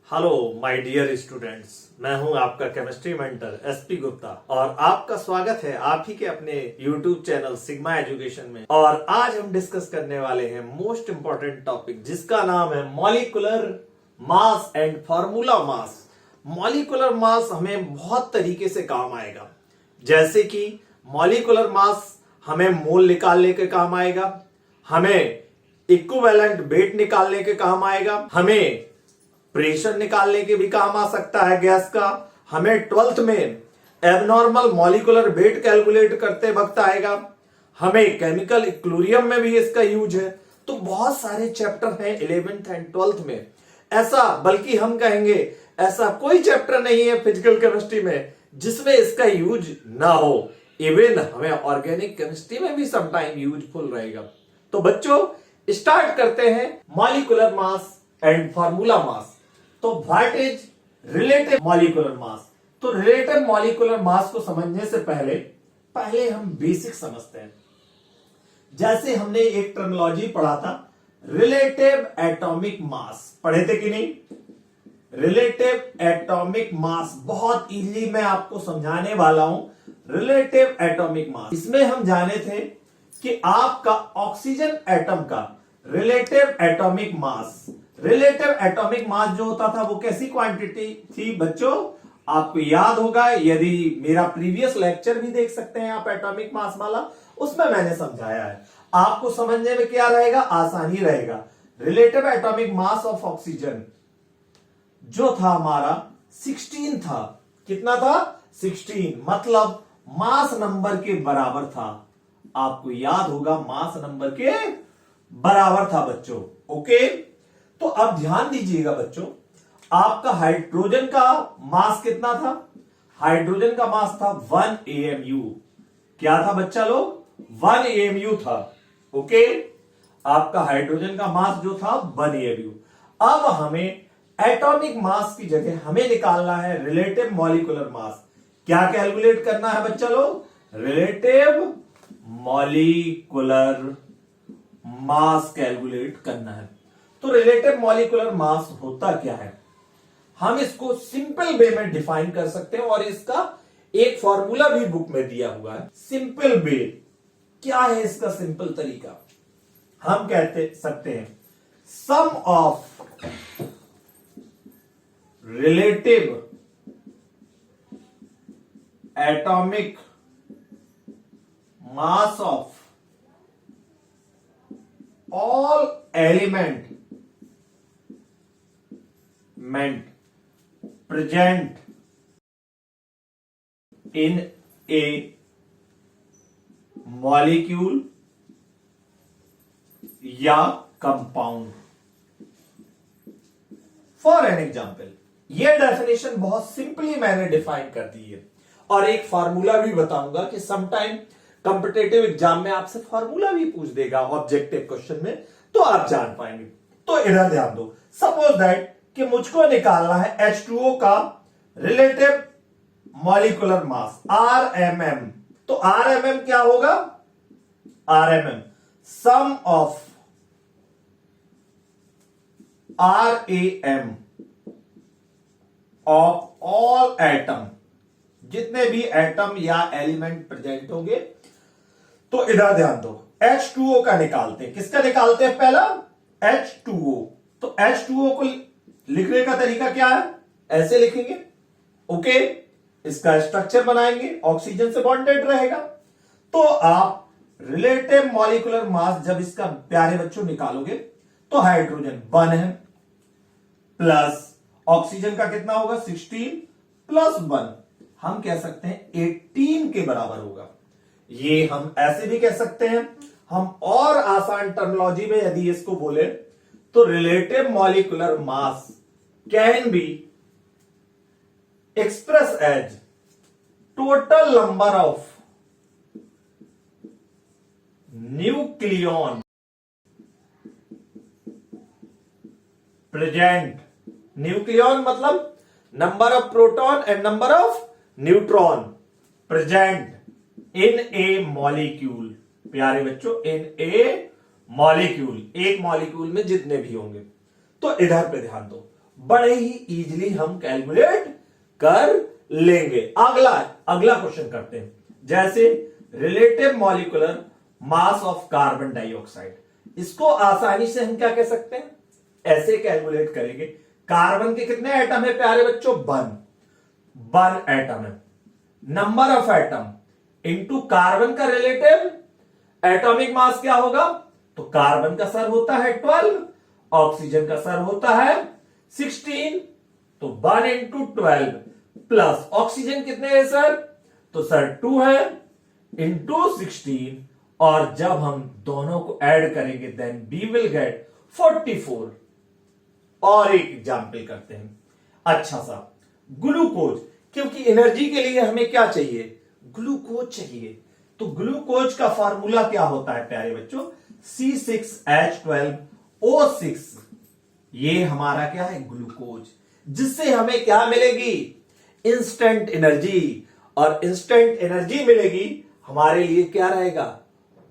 Hello my dear students, मैं हूं आपका केमिस्ट्री मेंटर एसपी गुप्ता और आपका स्वागत है आप ही के अपने यूट्यूब चैनल सिग्मा एजुकेशन में। और आज हम डिस्कस करने वाले हैं मोस्ट इंपॉर्टेंट टॉपिक जिसका नाम है molecular mass and formula mass. Molecular मास हमें बहुत तरीके से काम आएगा, जैसे कि मॉलिक्यूलर मास हमें मोल निकालने के काम आएगा, हमें इक्विवेलेंट वेट निकालने के काम आएगा, हमें प्रेशर निकालने के भी काम आ सकता है गैस का, हमें 12th में एबनॉर्मल मॉलिक्यूलर वेट कैलकुलेट करते वक्त आएगा, हमें केमिकल इक्विलिब्रियम में भी इसका यूज है। तो बहुत सारे चैप्टर हैं 11th एंड 12th में। ऐसा बल्कि हम कहेंगे ऐसा कोई चैप्टर नहीं है फिजिकल केमिस्ट्री में जिसमें इसका यूज ना हो। इवन हमें ऑर्गेनिक केमिस्ट्री में भी समटाइम यूजफुल रहेगा। तो बच्चों स्टार्ट करते हैं molecular mass and formula mass. तो what is relative molecular mass? तो रिलेटिव मॉलिक्यूलर मास को समझने से पहले हम बेसिक समझते हैं। जैसे हमने एक टर्मिनोलॉजी पढ़ा था रिलेटिव एटॉमिक मास, पढ़े थे कि नहीं? रिलेटिव एटॉमिक मास बहुत इजीली मैं आपको समझाने वाला हूं। रिलेटिव एटॉमिक मास, इसमें हम जाने थे कि आपका ऑक्सीजन एटम का रिलेटिव एटॉमिक मास, रिलेटिव एटॉमिक मास जो होता था वो कैसी क्वांटिटी थी बच्चों? आपको याद होगा, यदि मेरा प्रीवियस लेक्चर भी देख सकते हैं आप एटॉमिक मास वाला, उसमें मैंने समझाया है। आपको समझने में क्या रहेगा, आसानी रहेगा। Relative atomic mass of oxygen जो था हमारा 16 था। कितना था? 16, मतलब मास नंबर के बराबर था। आपको याद होगा मास नंबर के बराबर था बच्चों। ओके, तो अब ध्यान दीजिएगा बच्चों, आपका हाइड्रोजन का मास कितना था? हाइड्रोजन का मास था 1 AMU। क्या था बच्चा लोग? 1 AMU था। ओके, आपका हाइड्रोजन का मास जो था 1 AMU। अब हमें एटॉमिक मास की जगह हमें निकालना है रिलेटिव मॉलिक्यूलर मास। क्या कैलकुलेट करना है बच्चा लोग? रिलेटिव मॉलिक्यूलर मास कैलकुलेट करना है। तो रिलेटिव मॉलिक्यूलर मास होता क्या है? हम इसको सिंपल वे में डिफाइन कर सकते हैं और इसका एक फॉर्मूला भी बुक में दिया हुआ है। सिंपल वे क्या है इसका सिंपल तरीका? हम कहते सकते हैं sum of relative atomic mass of all element present in a molecule या कंपाउंड। फॉर एन एग्जाम्पल, यह डेफिनेशन बहुत सिंपली मैंने डिफाइन कर दी है और एक फार्मूला भी बताऊंगा कि समटाइम कॉम्पिटेटिव एग्जाम में आपसे फार्मूला भी पूछ देगा ऑब्जेक्टिव क्वेश्चन में, तो आप जान पाएंगे। तो इधर ध्यान दो, सपोज दैट कि मुझको निकालना है H2O का रिलेटिव मॉलिक्यूलर मास RMM। तो RMM क्या होगा? RMM sum of RAM of all atom, जितने भी एटम या एलिमेंट प्रेजेंट होंगे। तो इधर ध्यान दो, H2O का निकालते हैं। किसका निकालते हैं? पहला H2O। तो H2O को लिखने का तरीका क्या है? ऐसे लिखेंगे। ओके, इसका स्ट्रक्चर बनाएंगे, ऑक्सीजन से बॉन्डेड रहेगा। तो आप रिलेटिव मॉलिक्यूलर मास जब इसका प्यारे बच्चों निकालोगे तो हाइड्रोजन 1 है, प्लस ऑक्सीजन का कितना होगा? 16 प्लस 1, हम कह सकते हैं 18 के बराबर होगा। ये हम ऐसे भी कह सकते हैं। हम और आसान टर्मिनोलॉजी में यदि इसको बोले तो relative molecular mass can be express as total number of nucleon present. Nucleon मतलब number of proton and number of neutron present in a molecule. प्यारे बच्चों, इन ए मॉलिक्यूल, एक मॉलिक्यूल में जितने भी होंगे। तो इधर पे ध्यान दो, बड़े ही इजीली हम कैलकुलेट कर लेंगे। अगला क्वेश्चन करते हैं। जैसे relative molecular mass of carbon dioxide, इसको आसानी से हम क्या कह सकते हैं, ऐसे कैलकुलेट करेंगे। कार्बन के कितने एटम है प्यारे बच्चों, वन एटम है। Number of atom into carbon का रिलेटिव एटॉमिक मास क्या होगा, तो कार्बन का सर होता है 12, ऑक्सीजन का सर होता है 16, तो 1 इंटू 12 प्लस ऑक्सीजन कितने है सर, तो सर 2 है इंटू 16, और जब हम दोनों को ऐड करेंगे देन वी विल गेट 44। और एक एग्जाम्पल करते हैं, अच्छा सा ग्लूकोज, क्योंकि एनर्जी के लिए हमें क्या चाहिए, ग्लूकोज चाहिए। तो ग्लूकोज का फार्मूला क्या होता है प्यारे बच्चों, C6H12O6, ये हमारा क्या है ग्लूकोज, जिससे हमें क्या मिलेगी, इंस्टेंट एनर्जी। और इंस्टेंट एनर्जी मिलेगी हमारे लिए क्या रहेगा,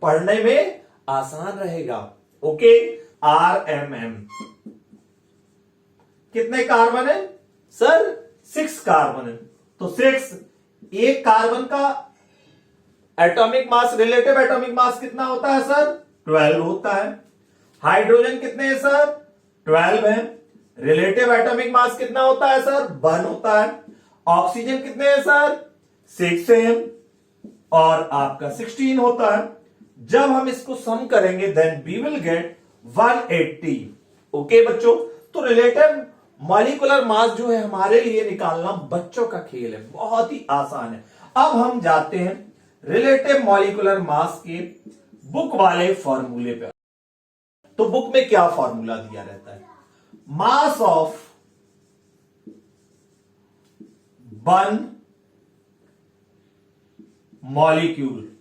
पढ़ने में आसान रहेगा। ओके, RMM कितने कार्बन है सर, 6 कार्बन है, तो 6, एक कार्बन का एटॉमिक मास, रिलेटिव एटॉमिक मास कितना होता है सर, 12 होता है। हाइड्रोजन कितने हैं सर, 12 है। रिलेटिव एटॉमिक मास कितना होता है सर, 1 होता है। ऑक्सीजन कितने हैं सर, 6 है, और आपका 16 होता है। जब हम इसको सम करेंगे then we will get 180। Okay बच्चों, तो रिलेटिव मॉलिक्यूलर मास जो है हमारे लिए निकालना बच्चों का खेल है, बहुत ही आसान है। अब हम जाते हैं रिलेटिव मॉलिक्यूलर मास के बुक वाले फॉर्मूले पे। तो बुक में क्या फॉर्मूला दिया रहता है, mass of one molecule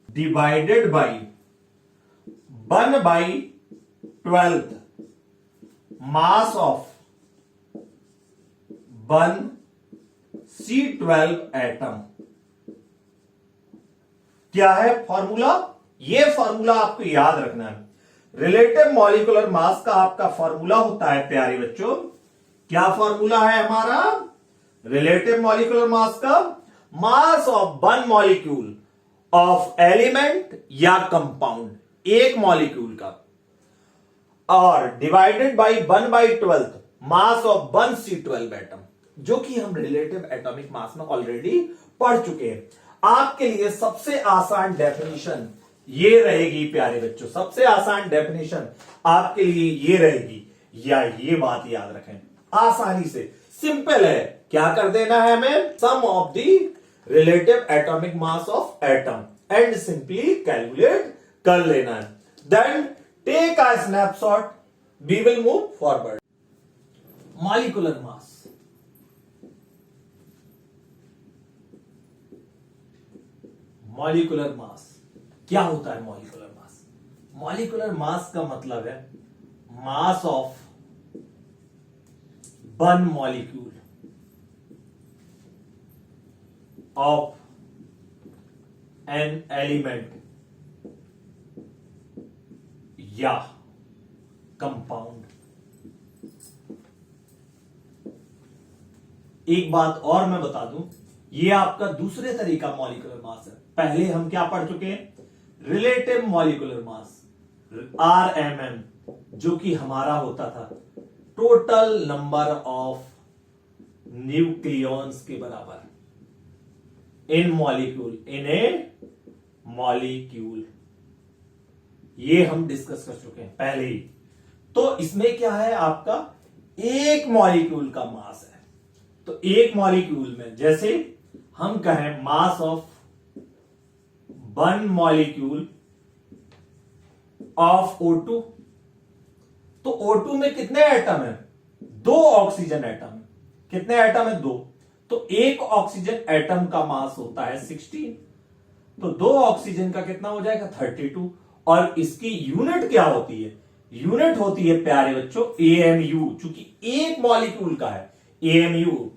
divided by 1/12 mass of 1 C12 atom. क्या है फॉर्मूला, ये फॉर्मूला आपको याद रखना है। रिलेटिव मॉलिक्यूलर मास का आपका फॉर्मूला होता है प्यारे बच्चों, क्या फॉर्मूला है हमारा, रिलेटिव मॉलिक्यूलर मास का mass of 1 molecule of element या कंपाउंड, एक मॉलिक्यूल का, और divided by 1/12 mass of 1 C12 atom, जो कि हम रिलेटिव एटॉमिक मास में ऑलरेडी पढ़ चुके हैं। आपके लिए सबसे आसान डेफिनेशन ये रहेगी प्यारे बच्चों, सबसे आसान डेफिनेशन आपके लिए ये रहेगी, या ये बात याद रखें आसानी से, सिंपल है, क्या कर देना है हमें, sum of the relative atomic mass of atom and simply calculate कर लेना है। Then take a snapshot, we will move forward. Molecular mass, molecular mass क्या होता है, मॉलिक्यूलर मास, मॉलिक्यूलर मास का मतलब है mass of 1 molecule of an element या कंपाउंड। एक बात और मैं बता दूं, ये आपका दूसरे तरीका मॉलिक्यूलर मास है। पहले हम क्या पढ़ चुके हैं, रिलेटिव मॉलिक्यूलर मास RMM, जो कि हमारा होता था टोटल नंबर ऑफ न्यूक्लियॉन्स के बराबर इन मॉलिक्यूल, इन ए मॉलिक्यूल, ये हम डिस्कस कर चुके हैं पहले ही। तो इसमें क्या है, आपका एक मॉलिक्यूल का मास है। तो एक मॉलिक्यूल में जैसे हम कहें mass of 1 molecule of O2, तो O2 में कितने एटम है, 2 ऑक्सीजन एटम है। कितने एटम है, 2, तो एक ऑक्सीजन एटम का मास होता है 16, तो 2 ऑक्सीजन का कितना हो जाएगा 32। और इसकी यूनिट क्या होती है, यूनिट होती है प्यारे बच्चों AMU, चूंकि एक मॉलिक्यूल का है AMU।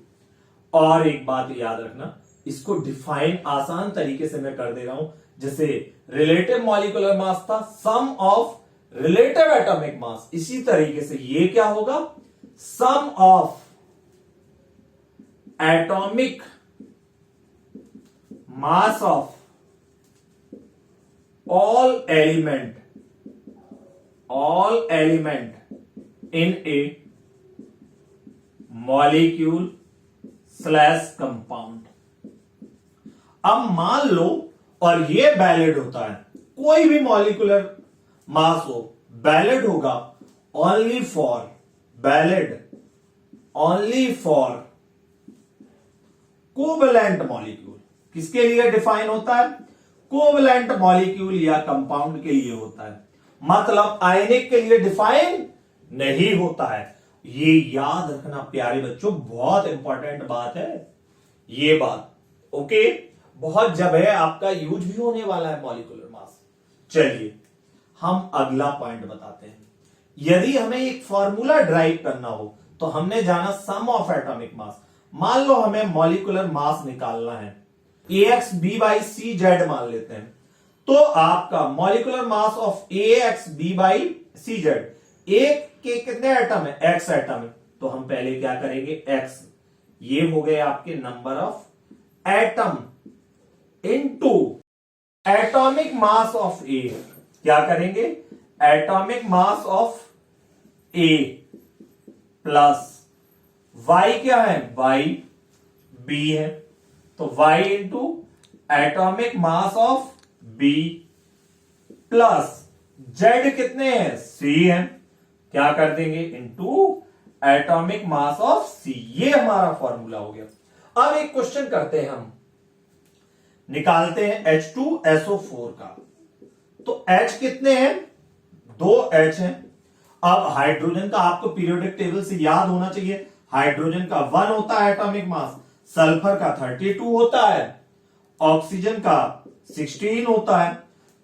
और एक बात याद रखना, इसको डिफाइन आसान तरीके से मैं कर दे रहा हूं, जैसे रिलेटिव मॉलिक्यूलर मास था sum of relative atomic mass. इसी तरीके से ये क्या होगा, sum of atomic mass of all element in a molecule / compound। अब मान लो, और ये वैलिड होता है, कोई भी मॉलिक्यूलर मास हो वैलिड होगा ओनली फॉर कोवेलेंट मॉलिक्यूल। किसके लिए डिफाइन होता है, कोवेलेंट मॉलिक्यूल या कंपाउंड के लिए होता है, मतलब आयनिक के लिए डिफाइन नहीं होता है। ये याद रखना प्यारे बच्चों, बहुत इंपॉर्टेंट बात है ये बात। ओके, बहुत जगह आपका यूज भी होने वाला है मॉलिक्यूलर मास। चलिए हम अगला पॉइंट बताते हैं। यदि हमें एक फॉर्मूला ड्राइव करना हो तो हमने जाना सम ऑफ एटॉमिक मास। मान लो हमें मॉलिक्यूलर मास निकालना है, AX B/CZ मान लेते हैं, तो आपका molecular mass of AX B/CZ, एक के कितने एटम है, X एटम है, तो हम पहले क्या करेंगे, X ये हो गए आपके number of atom into atomic mass of A। क्या करेंगे, atomic mass of A plus Y क्या है, Y B है, तो Y into atomic mass of B plus Z कितने हैं, C है, क्या कर देंगे, into atomic mass of C। ये हमारा फॉर्मूला हो गया। अब एक क्वेश्चन करते हैं, हम निकालते हैं H2SO4 का। तो H कितने हैं, 2 H हैं। अब हाइड्रोजन का आपको पीरियोडिक टेबल से याद होना चाहिए, हाइड्रोजन का 1 होता है एटॉमिक मास, सल्फर का 32 होता है, ऑक्सीजन का 16 होता है।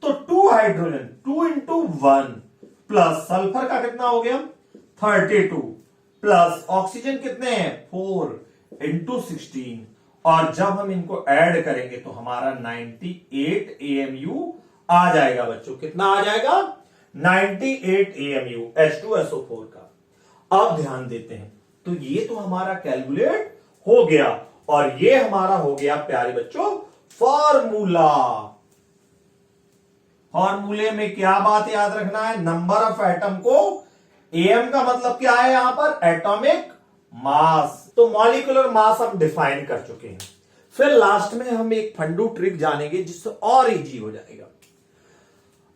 तो 2 हाइड्रोजन, 2 इंटू 1 प्लस सल्फर का कितना हो गया, 32 प्लस ऑक्सीजन कितने हैं, 4 इंटू 16, और जब हम इनको ऐड करेंगे तो हमारा 98 AMU आ जाएगा बच्चों। कितना आ जाएगा, 98 AMU H2SO4 का। अब ध्यान देते हैं, तो ये तो हमारा कैलकुलेट हो गया, और ये हमारा हो गया प्यारे बच्चों फॉर्मूला। फॉर्मूले में क्या बात याद रखना है, नंबर ऑफ एटम को, AM का मतलब क्या है यहां पर, एटॉमिक मास। तो मॉलिक्यूलर मास हम डिफाइन कर चुके हैं। फिर लास्ट में हम एक फंडू ट्रिक जानेंगे जिससे और इजी हो जाएगा।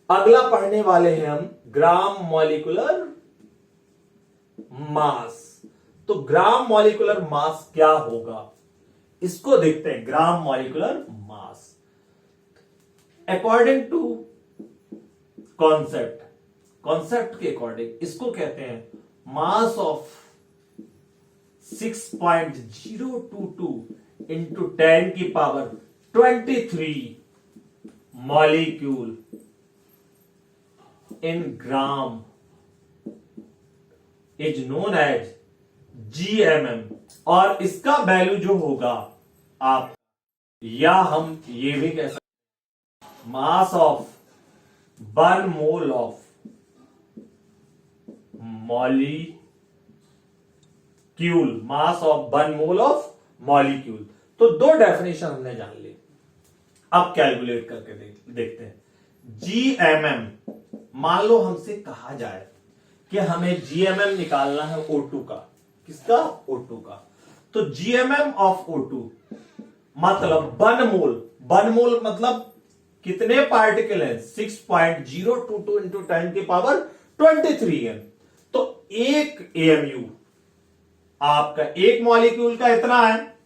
अगला पढ़ने वाले हैं हम ग्राम मॉलिक्यूलर मास। तो ग्राम मॉलिक्यूलर मास क्या होगा, इसको देखते हैं। Gram molecular mass according to concept के अकॉर्डिंग इसको कहते हैं मास ऑफ 6.022 इंटू 10 की power 23 molecule in gram is known as GMM। और इसका वैल्यू जो होगा आप, या हम ये भी कह सकते हैं mass of 1 mole of molecule, mass of 1 mole of molecule. तो 2 डेफिनेशन हमने जान ली। अब कैलकुलेट करके देखते हैं। GMM, मान लो हमसे कहा जाए कि हमें GMM निकालना है O2 का। किसका, O2 का। तो GMM ऑफ O2 मतलब 1 मोल मतलब कितने पार्टिकल हैं, 6.022 इंटू 10 की पावर 23 है। तो 1 AMU आपका एक मॉलिक्यूल का इतना है,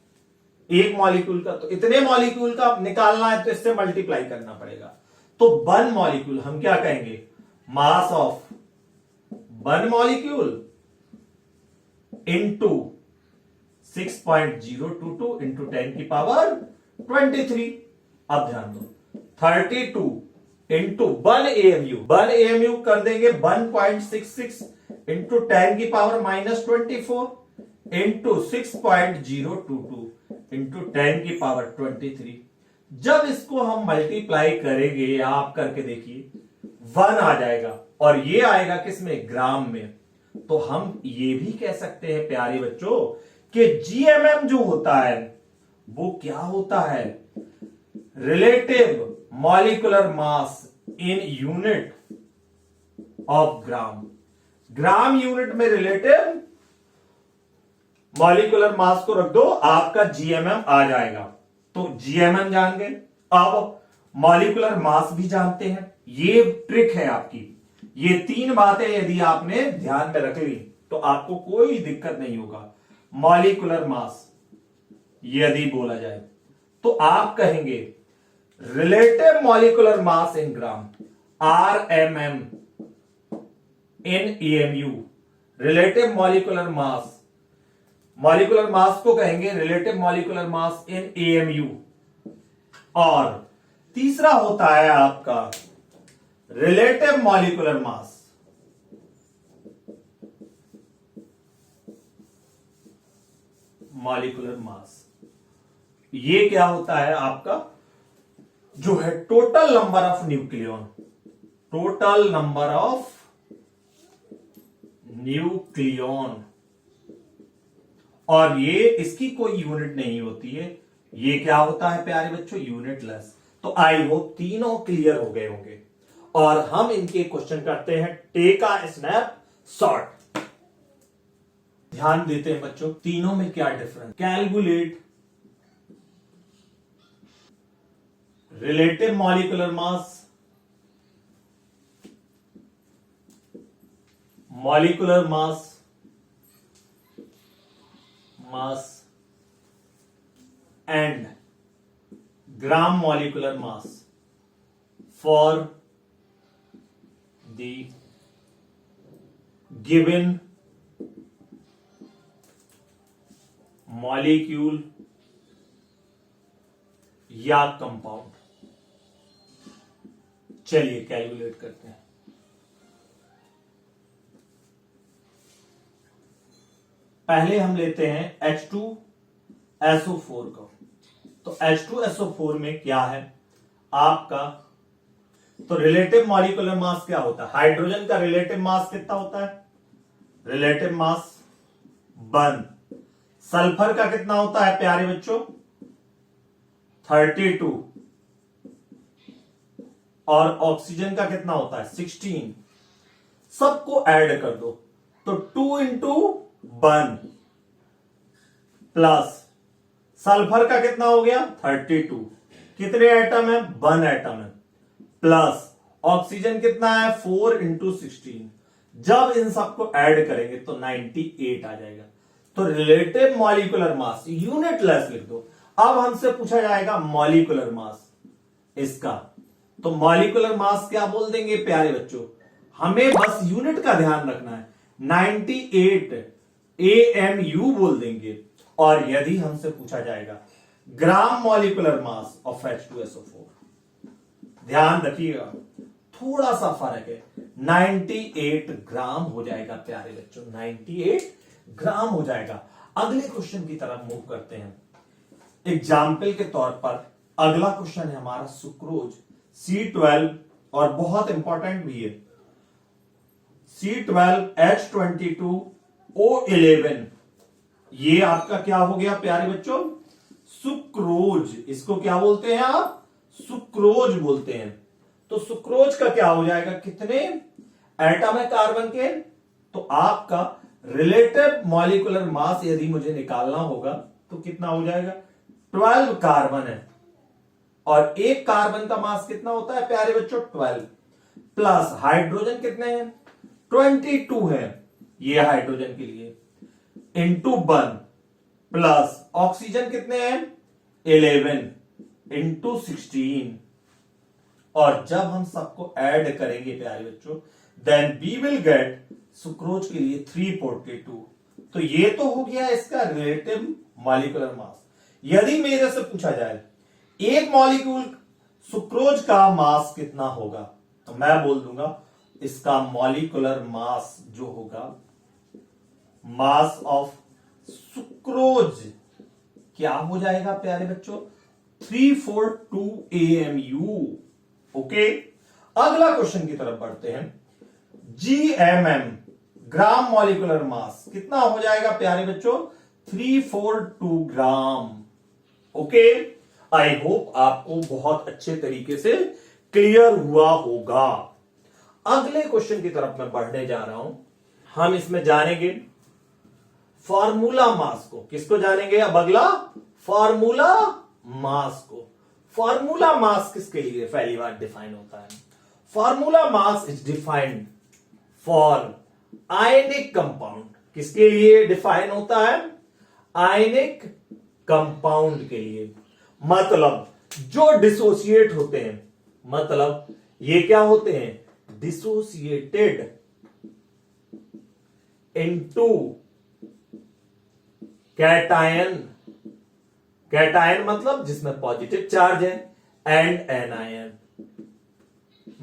एक मॉलिक्यूल का, तो इतने मॉलिक्यूल का निकालना है तो इससे मल्टीप्लाई करना पड़ेगा। तो 1 मॉलिक्यूल हम क्या कहेंगे, mass of 1 molecule into 6.022 into 10 की पावर 23। अब ध्यान दो, 32 इंटू 1 AMU कर देंगे 1.66 इंटू 10 की पावर -24 इंटू 6.022 इंटू 10 की पावर 23। जब इसको हम मल्टीप्लाई करेंगे, आप करके देखिए 1 आ जाएगा और ये आएगा किसमें, ग्राम में। तो हम ये भी कह सकते हैं प्यारे बच्चों कि जीएमएम जो होता है वो क्या होता है, relative molecular mass in unit of gram. Gram unit में रिलेटिव मॉलिक्यूलर मास को रख दो, आपका जीएमएम आ जाएगा। तो जीएमएम जान गए, अब मॉलिक्यूलर मास भी जानते हैं। ये ट्रिक है आपकी, ये 3 बातें यदि आपने ध्यान में रख ली तो आपको कोई दिक्कत नहीं होगा। मॉलिक्यूलर मास यदि बोला जाए तो आप कहेंगे relative molecular mass in gram, RMM in AMU. Relative molecular mass, molecular mass को कहेंगे relative molecular mass in AMU. और तीसरा होता है आपका relative molecular mass, molecular mass ये क्या होता है आपका, जो है total number of nucleon, total number of nucleon. और ये इसकी कोई यूनिट नहीं होती है, ये क्या होता है प्यारे बच्चों, यूनिटलेस। तो आई होप तीनों क्लियर हो गए होंगे। और हम इनके क्वेश्चन करते हैं, टेक अ स्नैप शॉट। ध्यान देते हैं बच्चों, तीनों में क्या difference. Calculate relative molecular mass, molecular mass, mass and gram molecular mass for the given molecule या कंपाउंड। चलिए कैलकुलेट करते हैं। पहले हम लेते हैं H2SO4 को। तो H2SO4 में क्या है आपका, तो रिलेटिव मॉलिक्यूलर मास क्या होता है, हाइड्रोजन का रिलेटिव मास कितना होता है, रिलेटिव मास 1। सल्फर का कितना होता है प्यारे बच्चों, 32। और ऑक्सीजन का कितना होता है, 16। सबको ऐड कर दो तो 2 इंटू 1 प्लस सल्फर का कितना हो गया 32। कितने एटम है, 1 एटम है, प्लस ऑक्सीजन कितना है 4 इंटू 16। जब इन सबको ऐड करेंगे तो 98 आ जाएगा। तो रिलेटिव मॉलिक्यूलर मास यूनिटलेस लिख दो। अब हमसे पूछा जाएगा मॉलिक्यूलर मास इसका, तो मॉलिक्यूलर मास क्या बोल देंगे प्यारे बच्चों, हमें बस यूनिट का ध्यान रखना है, 98 AMU बोल देंगे। और यदि हमसे पूछा जाएगा ग्राम मॉलिक्यूलर मास ऑफ H2SO4, ध्यान रखिएगा थोड़ा सा फर्क है, 98 ग्राम हो जाएगा प्यारे बच्चों, 98 ग्राम हो जाएगा। अगले क्वेश्चन की तरफ मूव करते हैं। एग्जाम्पल के तौर पर अगला क्वेश्चन है हमारा सुक्रोज C12, और बहुत इंपॉर्टेंट भी है, C12H22O11। ये आपका क्या हो गया प्यारे बच्चों, सुक्रोज। इसको क्या बोलते हैं आप, सुक्रोज बोलते हैं। तो सुक्रोज का क्या हो जाएगा, कितने एटम है कार्बन के, तो आपका रिलेटिव मॉलिक्यूलर मास यदि मुझे निकालना होगा तो कितना हो जाएगा, 12 कार्बन है। और एक कार्बन का मास कितना होता है प्यारे बच्चों, 12, प्लस हाइड्रोजन कितने हैं, 22 है ये हाइड्रोजन के लिए, इंटू 1, प्लस ऑक्सीजन कितने हैं 11 इंटू 16। और जब हम सबको ऐड करेंगे प्यारे बच्चों, then we will get sucrose के लिए 342। तो ये तो हो गया इसका रिलेटिव मॉलिक्यूलर मास। यदि मेरे से पूछा जाए एक मॉलिक्यूल सुक्रोज का मास कितना होगा, तो मैं बोल दूंगा इसका मॉलिक्यूलर मास जो होगा, मास ऑफ सुक्रोज क्या हो जाएगा प्यारे बच्चों, 342 AMU। ओके, अगला क्वेश्चन की तरफ बढ़ते हैं। GMM ग्राम मॉलिक्यूलर मास कितना हो जाएगा प्यारे बच्चों? 342 ग्राम। ओके, आई होप आपको बहुत अच्छे तरीके से क्लियर हुआ होगा। अगले क्वेश्चन की तरफ मैं बढ़ने जा रहा हूं। हम इसमें जानेंगे फॉर्मूला मास को। किसको जानेंगे अब अगला? फॉर्मूला मास को। फॉर्मूला मास किसके लिए पहली बार डिफाइन होता है? Formula mass is defined for ionic compound. किसके लिए डिफाइन होता है? आयनिक कंपाउंड के लिए। मतलब जो डिसोसिएट होते हैं, मतलब ये क्या होते हैं? Dissociated into cation. कैटायन मतलब जिसमें पॉजिटिव चार्ज है, एंड एनायन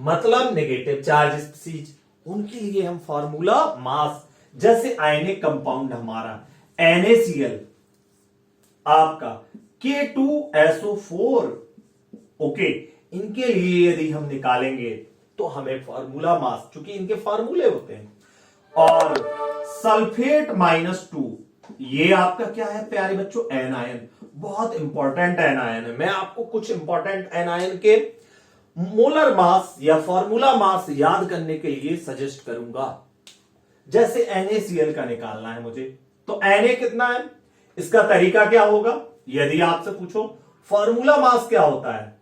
मतलब नेगेटिव चार्ज स्पीसीज। उनके लिए हम फॉर्मूला मास, जैसे आयनिक कंपाउंड हमारा NaCl, आपका K2SO4, ओके, इनके लिए यदि हम निकालेंगे तो हमें फॉर्मूला मास, चूंकि इनके फॉर्मूले होते हैं। और सल्फेट -2, ये आपका क्या है प्यारे बच्चों? एनायन। बहुत इंपॉर्टेंट एनायन है। मैं आपको कुछ इंपॉर्टेंट एनायन के मोलर मास या फॉर्मूला मास याद करने के लिए सजेस्ट करूंगा। जैसे NaCl का निकालना है मुझे, तो Na कितना है? इसका तरीका क्या होगा? यदि आपसे पूछो फॉर्मूला मास क्या होता है,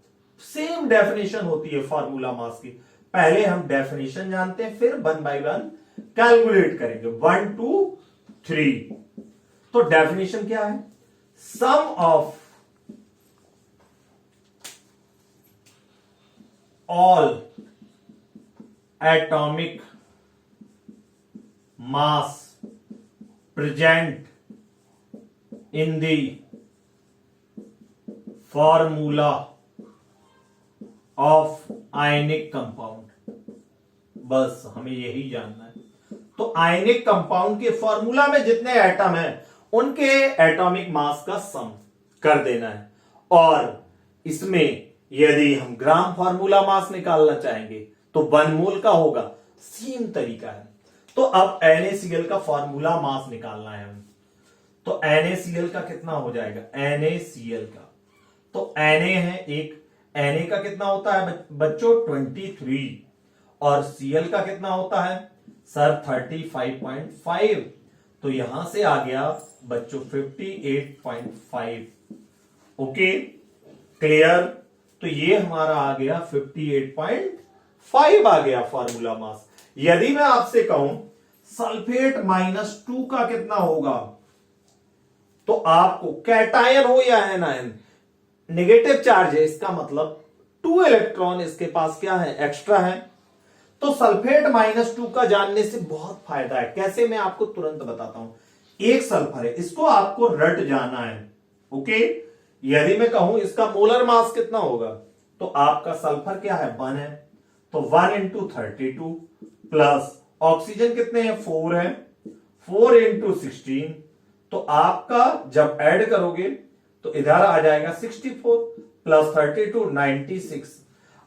सेम डेफिनेशन होती है फॉर्मूला मास की। पहले हम डेफिनेशन जानते हैं, फिर 1 by 1 कैलकुलेट करेंगे। 1 2 3। तो डेफिनेशन क्या है? Sum of all atomic mass present in the formula of ionic compound. बस हमें यही जानना है। तो आयनिक कंपाउंड के फॉर्मूला में जितने एटम हैं उनके एटॉमिक मास का सम कर देना है। और इसमें यदि हम ग्राम फॉर्मूला मास निकालना चाहेंगे तो 1 मोल का होगा। सेम तरीका है। तो अब NaCl का फॉर्मूला मास निकालना है हमें। तो NaCl का कितना हो जाएगा? NaCl का तो Na है एक, Na का कितना होता है बच्चों? 23। और Cl का कितना होता है सर? 35.5। तो यहां से आ गया बच्चों 58.5। Okay, clear? तो ये हमारा आ गया 58.5 आ गया फॉर्मूला मास। यदि मैं आपसे कहूं सल्फेट -2 का कितना होगा, तो आपको कैटायन हो या एनायन, नेगेटिव चार्ज है, इसका मतलब 2 इलेक्ट्रॉन इसके पास क्या है? एक्स्ट्रा है। तो सल्फेट -2 का जानने से बहुत फायदा है। कैसे? मैं आपको तुरंत बताता हूं। एक सल्फर है, इसको आपको रट जाना है। ओके, यदि मैं कहूं इसका मोलर मास कितना होगा, तो आपका सल्फर क्या है? 1 है। तो 1 × 32 प्लस ऑक्सीजन कितने हैं? 4 है। 4 × 16, तो आपका जब ऐड करोगे तो इधर आ जाएगा 64 प्लस 32 96।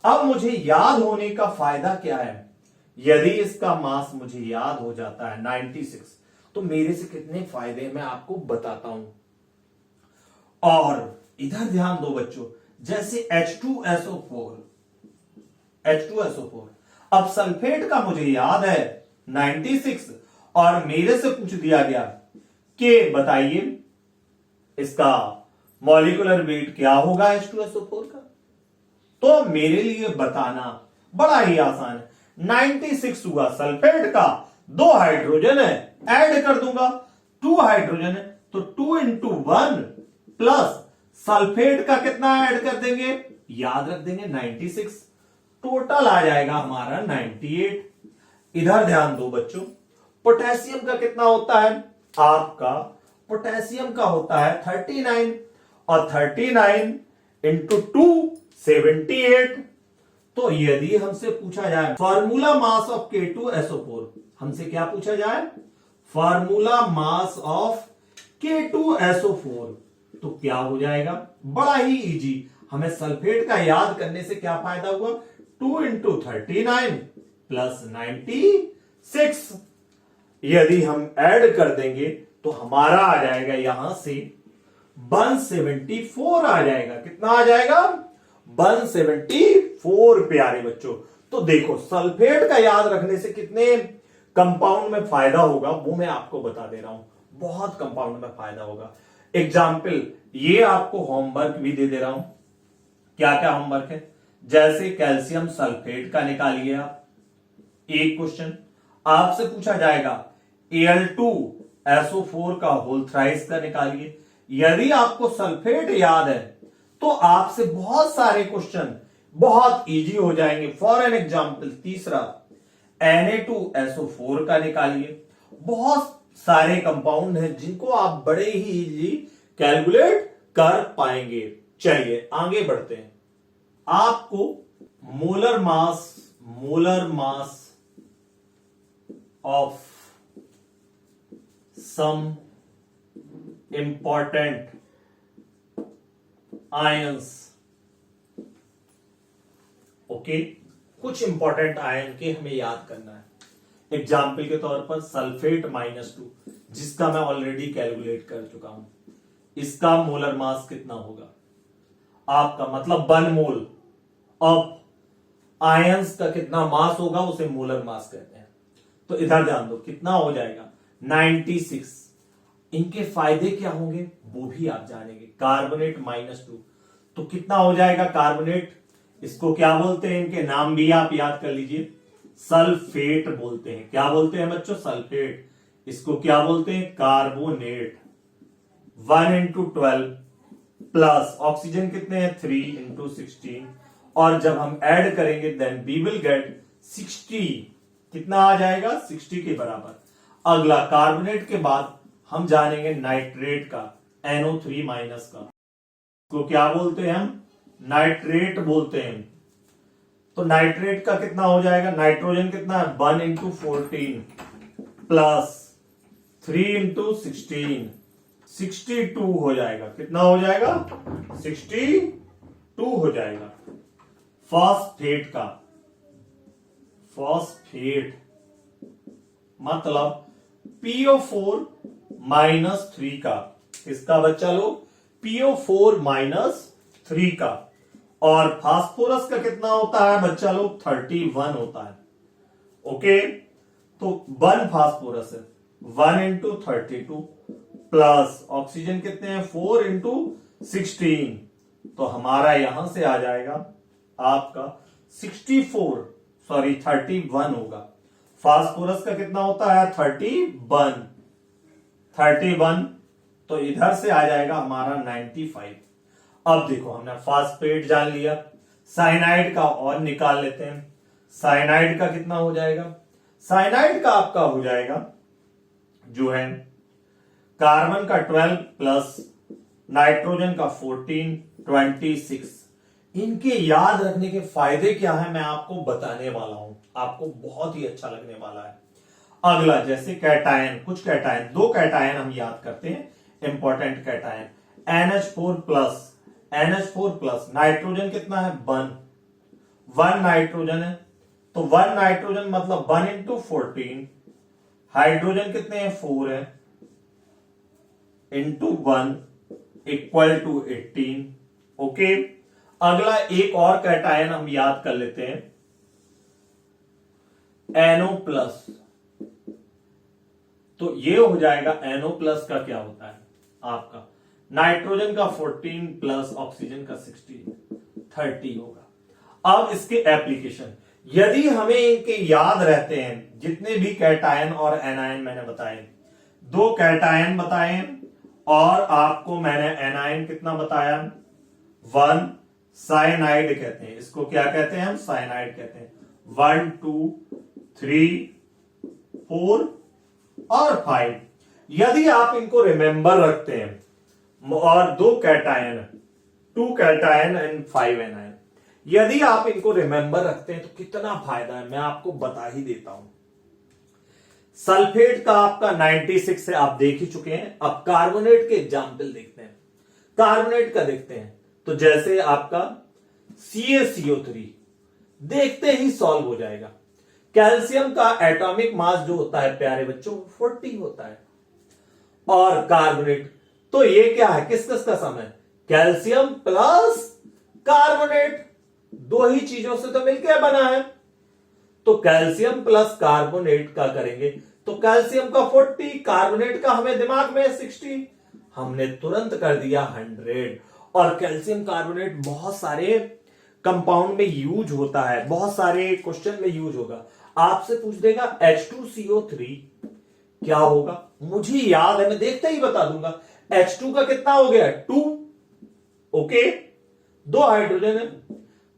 अब मुझे याद होने का फायदा क्या है? यदि इसका मास मुझे याद हो जाता है 96, तो मेरे से कितने फायदे मैं आपको बताता हूं। और इधर ध्यान दो बच्चों, जैसे H2SO4, अब सल्फेट का मुझे याद है 96, और मेरे से पूछ दिया गया कि बताइए इसका मॉलिक्यूलर वेट क्या होगा H2SO4 का, तो मेरे लिए बताना बड़ा ही आसान है। 96 हुआ सल्फेट का, 2 हाइड्रोजन है, ऐड कर दूंगा, 2 हाइड्रोजन है, तो 2 × 1 प्लस सल्फेट का कितना ऐड कर देंगे? याद रख देंगे 96, टोटल आ जाएगा हमारा 98। इधर ध्यान दो बच्चों, पोटेशियम का कितना होता है? आपका पोटेशियम का होता है 39, और 39 × 2 78। तो यदि हमसे पूछा जाए फॉर्मूला मास ऑफ K2SO4, हमसे क्या पूछा जाए? फॉर्मूला मास ऑफ K2SO4, तो क्या हो जाएगा? बड़ा ही इजी। हमें सल्फेट का याद करने से क्या फायदा हुआ? 2 इंटू 39 प्लस 96। यदि हम ऐड कर देंगे तो हमारा आ जाएगा यहां से 174 आ जाएगा। कितना आ जाएगा? 174 प्यारे बच्चों। तो देखो सल्फेट का याद रखने से कितने कंपाउंड में फायदा होगा वो मैं आपको बता दे रहा हूं। बहुत कंपाउंड में फायदा होगा। एग्जाम्पल ये आपको होमवर्क भी दे रहा हूं। क्या क्या होमवर्क है? जैसे कैल्शियम सल्फेट का निकालिए आप। एक क्वेश्चन आपसे पूछा जाएगा Al2SO4 का होल थ्राइस का निकालिए। यदि आपको सल्फेट याद है तो आपसे बहुत सारे क्वेश्चन बहुत इजी हो जाएंगे। फॉर एन एग्जाम्पल तीसरा Na2SO4 का निकालिए। बहुत सारे कंपाउंड हैं जिनको आप बड़े ही इजी कैलकुलेट कर पाएंगे। चलिए आगे बढ़ते हैं। आपको molar mass of some important ions, okay, कुछ इंपॉर्टेंट आयन के हमें याद करना है। एग्जाम्पल के तौर पर सल्फेट -2 जिसका मैं ऑलरेडी कैलकुलेट कर चुका हूं, इसका मोलर मास कितना होगा आपका, मतलब 1 मोल ऑफ आयंस का कितना मास होगा उसे मोलर मास कहते हैं। तो इधर ध्यान दो कितना हो जाएगा 96। इनके फायदे क्या होंगे वो भी आप जानेंगे। कार्बोनेट -2 तो कितना हो जाएगा कार्बोनेट, इसको क्या बोलते हैं, इनके नाम भी आप याद कर लीजिए, सल्फेट बोलते हैं। क्या बोलते हैं बच्चों? सल्फेट। इसको क्या बोलते हैं? कार्बोनेट। 1 इंटू 12 प्लस ऑक्सीजन कितने हैं 3 इंटू 16, और जब हम ऐड करेंगे देन वी विल गेट 60। कितना आ जाएगा? 60 के बराबर। अगला कार्बोनेट के बाद हम जानेंगे नाइट्रेट का, NO3 माइनस का। तो क्या बोलते हैं हम? नाइट्रेट बोलते हैं। तो नाइट्रेट का कितना हो जाएगा? नाइट्रोजन कितना है 1 इंटू 14 प्लस 3 इंटू 16, 62 हो जाएगा। कितना हो जाएगा? 62 हो जाएगा। फॉस्फेट का, फॉस्फेट मतलब PO4 -3 का, इसका बच्चा लोग PO4 -3 का। और फास्फोरस का कितना होता है बच्चा लोग? 31 होता है। ओके, तो 1 फास्फोरस है 1 इंटू 32 प्लस ऑक्सीजन कितने हैं 4 इंटू 16, तो हमारा यहां से आ जाएगा आपका 31 होगा। फास्फोरस का कितना होता है 31, तो इधर से आ जाएगा हमारा 95। अब देखो हमने फास्फेट जान लिया, साइनाइड का और निकाल लेते हैं। साइनाइड का कितना हो जाएगा? साइनाइड का आपका हो जाएगा जो है कार्बन का 12 प्लस नाइट्रोजन का 14, 26। इनके याद रखने के फायदे क्या है मैं आपको बताने वाला हूं, आपको बहुत ही अच्छा लगने वाला है। अगला जैसे कैटायन, कुछ कैटायन, 2 कैटायन हम याद करते हैं important cation, NH4 plus nitrogen कितना है 1 नाइट्रोजन है, तो 1 नाइट्रोजन मतलब 1 इंटू 14, हाइड्रोजन कितने हैं 4 है, इंटू 1 इक्वल टू 18। ओके, अगला एक और कैटायन हम याद कर लेते हैं, NO प्लस। तो ये हो जाएगा NO प्लस का क्या होता है आपका नाइट्रोजन का 14 प्लस ऑक्सीजन का 16, 30 होगा। अब इसके एप्लीकेशन, यदि हमें इनके याद रहते हैं जितने भी कैटायन और एनायन मैंने बताए, 2 कैटायन बताए और आपको मैंने एनायन कितना बताया 1, साइनाइड कहते हैं, इसको क्या कहते हैं हम? साइनाइड कहते हैं। 1 2 3 4 और 5, यदि आप इनको रिमेंबर रखते हैं, और 2 कैटायन, 2 कैटायन एंड 5 एनायन, यदि आप इनको रिमेंबर रखते हैं तो कितना फायदा है मैं आपको बता ही देता हूं। सल्फेट का आपका 96 से आप देख ही चुके हैं। अब कार्बोनेट के एग्जाम्पल देखते हैं। कार्बोनेट का देखते हैं तो जैसे आपका CaCO3, देखते ही सॉल्व हो जाएगा। कैल्शियम का एटॉमिक मास जो होता है प्यारे बच्चों 40 होता है, और कार्बोनेट तो ये क्या है, किस किस का सम है, कैल्शियम प्लस कार्बोनेट, दो ही चीजों से तो मिलकर बना है। तो कैल्शियम प्लस कार्बोनेट का करेंगे तो कैल्शियम का 40, कार्बोनेट का हमें दिमाग में 60, हमने तुरंत कर दिया 100। और कैल्शियम कार्बोनेट बहुत सारे कंपाउंड में यूज होता है, बहुत सारे क्वेश्चन में यूज होगा। आपसे पूछ देगा H2CO3 क्या होगा, मुझे याद है, मैं देखते ही बता दूंगा। H2 का कितना हो गया 2, ओके, 2 हाइड्रोजन है।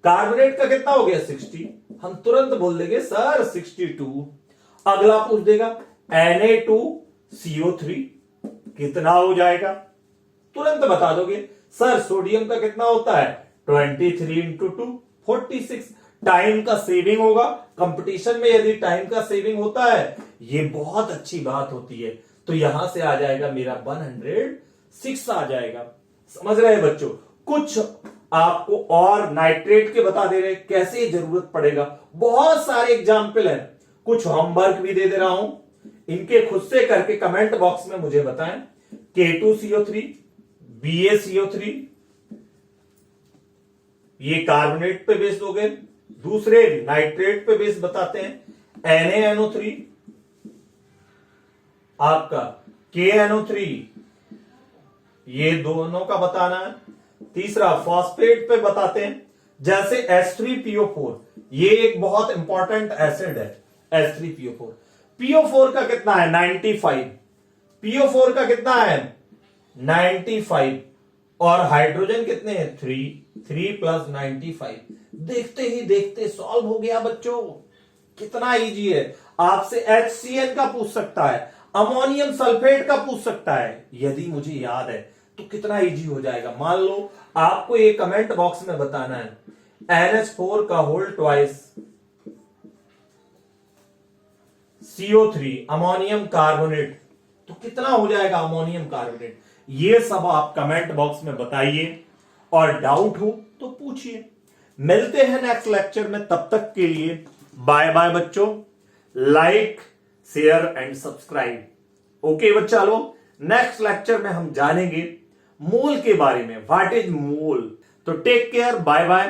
कार्बोनेट का कितना हो गया 60, हम तुरंत बोल देंगे सर 62। अगला पूछ देगा Na2CO3 कितना हो जाएगा, तुरंत बता दोगे सर सोडियम का कितना होता है 23 इंटू 2 46। टाइम का सेविंग होगा, कंपटीशन में यदि टाइम का सेविंग होता है ये बहुत अच्छी बात होती है। तो यहां से आ जाएगा मेरा 106 आ जाएगा। समझ रहे हैं बच्चों, कुछ आपको और नाइट्रेट के बता दे रहे कैसे जरूरत पड़ेगा, बहुत सारे एग्जाम्पल है, कुछ होमवर्क भी दे रहा हूं, इनके खुद से करके कमेंट बॉक्स में मुझे बताएं। K2CO3, BaCO3 ये कार्बोनेट पे बेस्ड हो गए। दूसरे नाइट्रेट पे बेस्ड बताते हैं NaNO3, आपका KNO3, ये दोनों का बताना है। तीसरा फॉस्फेट पे बताते हैं जैसे H3PO4, ये एक बहुत इंपॉर्टेंट एसिड है H3PO4। PO4 का कितना है 95, PO4 का कितना है 95, और हाइड्रोजन कितने हैं 3 प्लस 95। देखते ही देखते सॉल्व हो गया बच्चों, कितना इजी है। आपसे HCl का पूछ सकता है, अमोनियम सल्फेट का पूछ सकता है, यदि मुझे याद है तो कितना इजी हो जाएगा। मान लो आपको ये कमेंट बॉक्स में बताना है NH4 का whole twice CO3 ammonium carbonate, तो कितना हो जाएगा अमोनियम कार्बोनेट। ये सब आप कमेंट बॉक्स में बताइए, और डाउट हो तो पूछिए। मिलते हैं नेक्स्ट लेक्चर में, तब तक के लिए बाय बाय बच्चों। Like share and subscribe. Okay बच्चा लोग, नेक्स्ट लेक्चर में हम जानेंगे मोल के बारे में, व्हाट इज मोल। तो टेक केयर, बाय बाय।